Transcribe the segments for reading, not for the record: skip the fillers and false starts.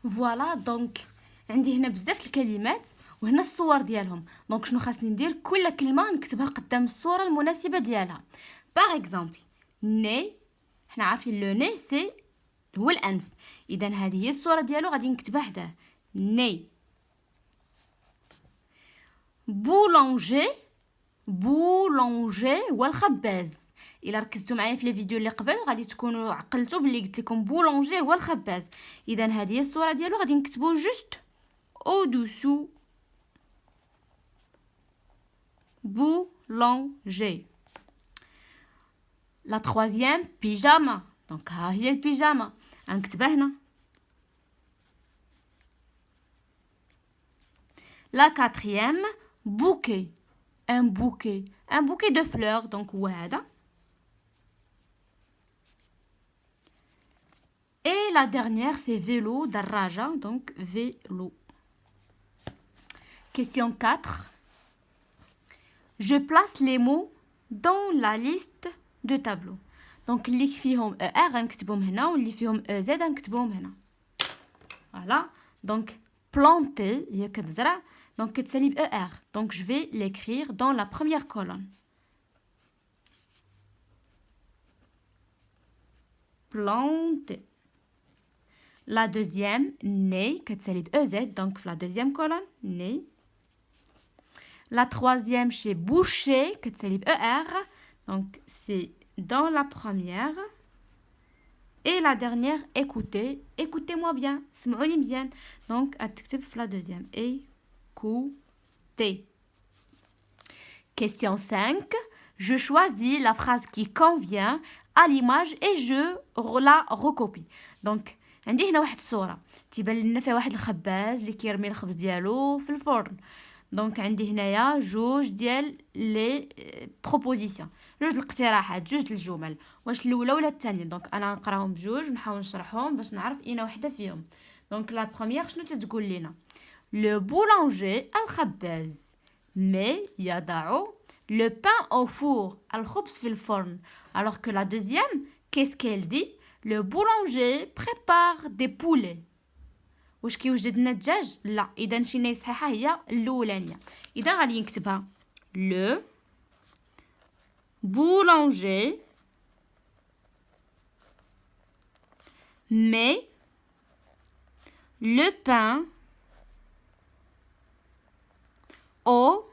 فوالا دونك عندي هنا بزاف الكلمات وهنا الصور ديالهم. دونك شنو خاصني ندير؟ كل كلمه نكتبها قدام الصوره المناسبه ديالها. باغ اكزومبل ني، حنا عارفين لو ني سي هو الانف، اذا هذه هي الصوره ديالو غادي نكتبها حداه ني. بولونجي، بولونجي هو الخباز. الا ركزتوا معايا في الفيديو اللي قبل غادي تكونوا عقلتوا باللي قلت لكم بولونجي هو الخباز. اذا هذه هي الصوره ديالو غادي نكتبوا جوست او دوسو بولونجي. لا تروازيام بيجاما، دونك ها هي البيجاما غنكتبها هنا. لا كاتريام بوكي، ان بوكي، ان بوكي دو فلور، دونك هو هذا. Et la dernière, c'est vélo, daraja, donc vélo. Question 4. Je place les mots dans la liste de tableaux. Donc, اللي فيهم ER غنكتبهم هنا واللي فيهم EZ غنكتبهم هنا. Voilà. Donc, planter, هي كتزرع. Donc, كتسالي ب ER. Donc, je vais l'écrire dans la première colonne. Planter. La deuxième, né, كتسالي ب EZ, donc la deuxième colonne, né. La troisième, chez boucher, كتسالي ب ER, donc c'est dans la première. Et la dernière, écoutez, écoutez-moi bien, سمعوني مزيان, donc غتكتب في la deuxième, écoutez. Question 5. Je choisis la phrase qui convient à l'image et je la recopie. Donc عندي هنا واحد الصوره تيبان لنا فيها واحد الخباز اللي كيرمي الخبز ديالو في الفرن. دونك عندي هنايا جوج ديال لي بروبوزيسيون، جوج الاقتراحات، جوج الجمل، واش الاولى ولا الثانيه. دونك انا نقراهم بجوج ونحاول نشرحهم باش نعرف اين وحده فيهم. دونك لا بروميير شنو تتقول لنا؟ لو بولانجي الخباز مي يضع le pain au four الخبز في الفرن. alors que la deuxième qu'est-ce qu'elle dit؟ Le boulanger prépare des poulets. واش كيوجد لنا الدجاج؟ لا. اذا شي ناي صحيحه هي الاولانيه. اذا غادي نكتبها le boulanger met le pain au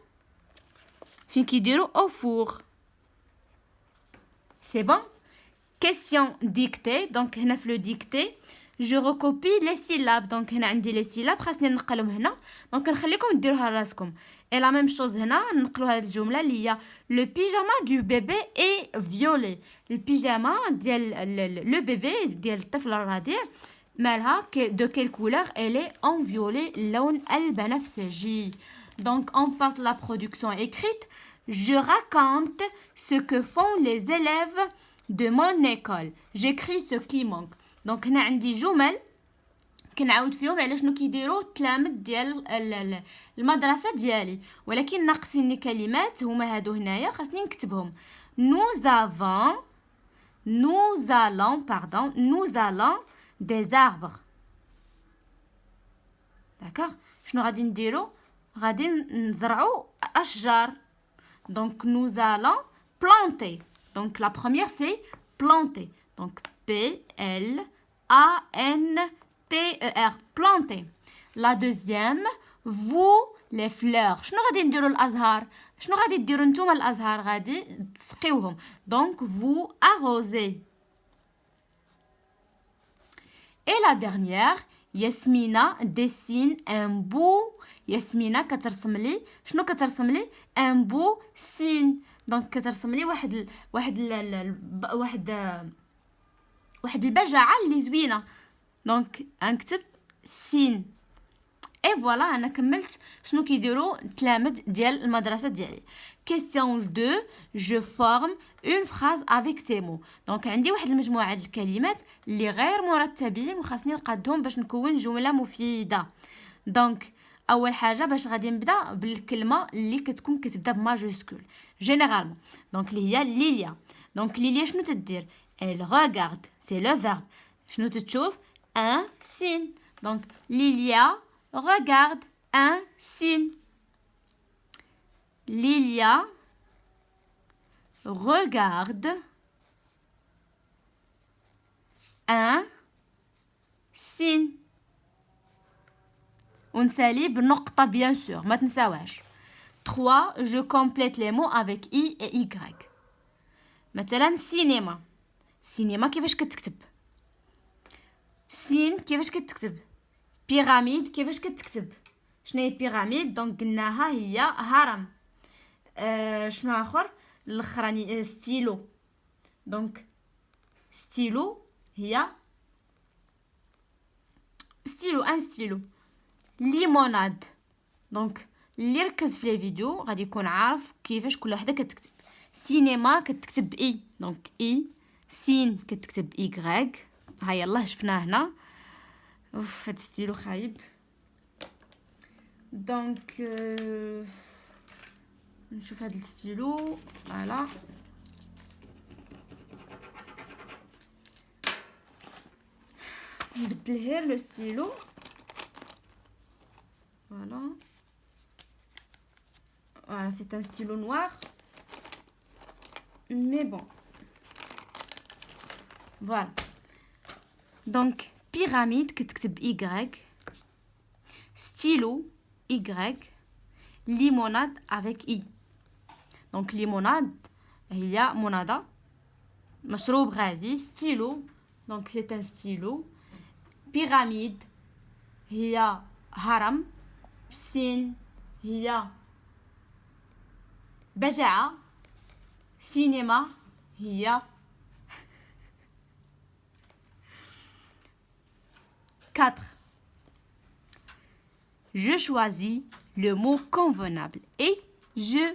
فين كيديروا au four. C'est bon. Question dictée. Donc هنا في le dictée je recopie les syllabes. donc هنا عندي les syllabes خاصني ننقلهم هنا. دونك نخليكم ديروها راسكم. et la même chose هنا ننقلوا هذه الجمله اللي هي le pyjama du bébé est violet. البيجاما ديال le bébé ديال الطفل الرضيع مالها de quelle couleur؟ elle est en violet اللون البنفسجي. donc on passe la production écrite. Je raconte ce que font les élèves de mon école. J'écris ce qui manque. donc هنا عندي جمل كنعاود فيهم على شنو كيديروا التلاميذ ديال المدرسه ديالي، ولكن ناقصيني كلمات هما هادو هنايا خاصني نكتبهم. nous allons des arbres. d'accord. شنو غادي نديروا؟ غادي نزرعوا اشجار. donc nous allons planter. donc la première c'est planter. donc P-L-A-N-T-E-R planter. la deuxième vous les fleurs. شنو غادي نديروا الازهار؟ شنو غادي ديروا نتوما الازهار؟ غادي تسقيوهم. donc vous arrosez. et la dernière ياسمينة dessine un beau. ياسمينة كترسم لي شنو؟ كترسم لي ان بو سين. دونك كترسم لي واحد البجعه اللي زوينه. دونك غنكتب سين. اي فوالا انا كملت شنو كيديروا التلاميذ ديال المدرسه ديالي. question 2 je forme une phrase avec ces mots. دونك عندي واحد المجموعه ديال الكلمات اللي غير مرتبين وخاصني نقادهم باش نكون جمله مفيده. دونك اول حاجه باش غادي نبدا بالكلمه اللي كتكون كتبدا بماجوسكول جينيرالمون. دونك اللي هي ليليا. دونك ليليا شنو تدير؟ elle regarde. c'est le verbe. شنو تتشوف؟ un signe. Donc, Lilia regarde un signe. Lilia regarde un signe. ونسالي بنقطة bien sûr ما تنساوهاش. 3. Je complète les mots avec i et y. مثلا سينما. سينما كيفاش كتكتب؟ سين كيفاش كتكتب؟ بيراميد كيفاش كتكتب؟ شنو هي بيراميد؟ دونك قلناها هي هرم. شنو اخر؟ الاخراني ستيلو. دونك ستيلو هي ستيلو ان ستيلو. ليموناد. دونك اللي ركز في الفيديو غادي يكون عارف كيفاش كل وحده كتكتب. سينما كتكتب اي، دونك اي. سين كتكتب ايغريك. ها يلاه شفناه هنا. اوف هاد ستيلو خايب. دونك نشوف هاد الستيلو. فوالا نبدل غير لو ستيلو. Voilà. Voilà, c'est un stylo noir. Mais bon. Voilà. Donc, pyramide, كتكتب Y. Stylo, Y. Limonade avec I. Donc, limonade, هي منادة. مشروب غازي. Stylo, donc c'est un stylo. Pyramide, هي هرم. بسين هي بجعة. سينما هي 4. Je choisis le mot convenable et je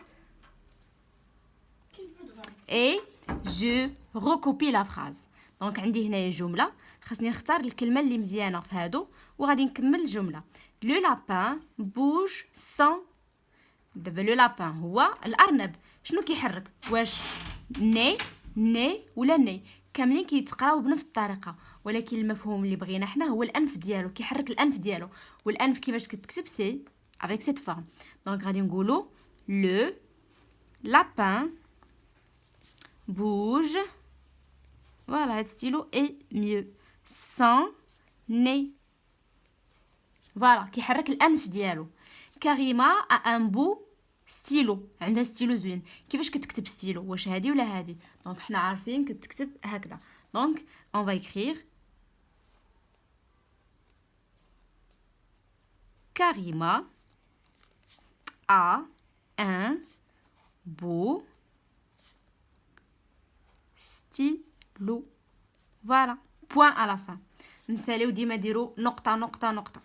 recopie la phrase. دونك عندي هنايا جملة خاصني نختار الكلمة اللي مزيانة في هادو وغادي نكمل الجملة. Le lapin bouge sans. دابا لو لابان هو الارنب. شنو كيحرك؟ واش ني ولا ني؟ كاملين كيتقراو بنفس الطريقه، ولكن المفهوم اللي بغينا حنا هو الانف ديالو. كيحرك الانف ديالو، والانف كيفاش كتكتب؟ سي avec cette forme. دونك غادي نقولوا le lapin bouge. Voilà, هاد ستيلو est mieux sans nez. فوالا كيحرك الانف ديالو. كريمه ان بو ستيلو. عندها ستيلو زوين. كيفاش كتكتب ستيلو؟ واش هادي ولا هادي؟ دونك حنا عارفين كتكتب هكذا. دونك اون فا écrire كريمه a un beau stylo. Voilà, point à la fin. نساليو ديما ديرو نقطه نقطه نقطه.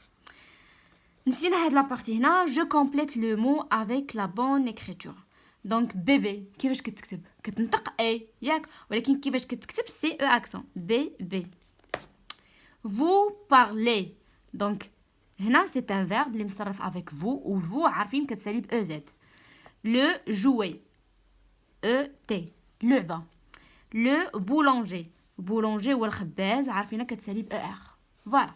نسينا هاد لابارتي هنا. جو كومبليت لو مو افيك لا بون écriture. دونك بيبي كيفاش كتكتب؟ كتنطق اي ياك، ولكن كيفاش كتكتب؟ سي او اكسون. بي. vous parlez. دونك هنا سي ان فيرب اللي مصرف افيك فو، و فو عارفين كتسالي ب او زد. لو جوي او تي لعبه. لو بولونجي. بولونجي هو الخباز، عارفينها كتسالي ب او ار. فوالا.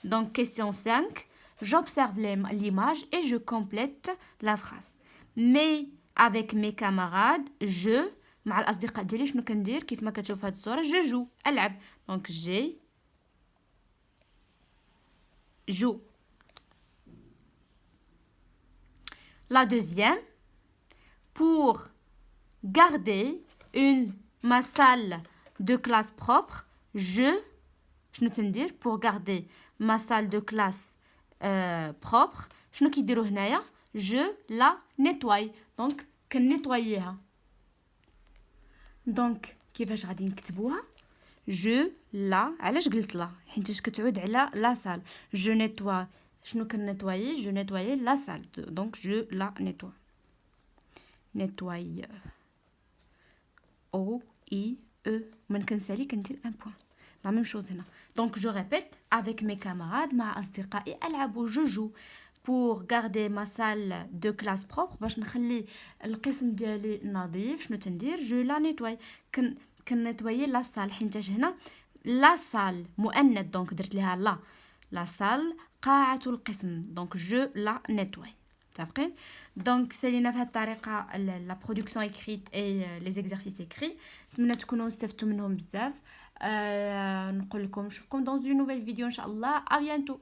دونك كيسيون 5. J'observe l'image et je complète la phrase. Mais avec mes camarades, je مع الأصدقاء ديالي شنو كندير؟ كيف ما كتشوف هاد الصورة je joue ألعب. donc j'ai joue. La deuxième, pour garder ma salle de classe propre, شنو تندير؟ pour garder ma salle de classe propre شنو كيديروا هنايا؟ je la nettoie. دونك كنيطواييها. دونك كيفاش غادي نكتبوها؟ je la. علاش قلت لا؟ حيت كتعود على لا سال. je nettoie. شنو كنيطوايي؟ je nettoie la salle. دونك je la nettoie. nettoie o i e. من كنسالي كندير ان بوين. لا ميم شوز هنا. دونك جو ريبيت avec mes camarades مع اصدقائي العب. je joue. pour garder ma salle de classe propre باش نخلي القسم ديالي نظيف شنو تندير؟ je la nettoie. كنيطويي لا سال حيت هنا لا سال مؤنث دونك درت ليها لا la salle قاعة القسم. Donc je la nettoie. متفقين؟ دونك سالينا في هذه الطريقه لا برودكسيون ايكريت اي لي زيكزارسيس ايكري. نتمنى تكونوا استفدتوا منهم بزاف. نقول لكم نشوفكم dans une nouvelle vidéo ان شاء الله. à bientôt.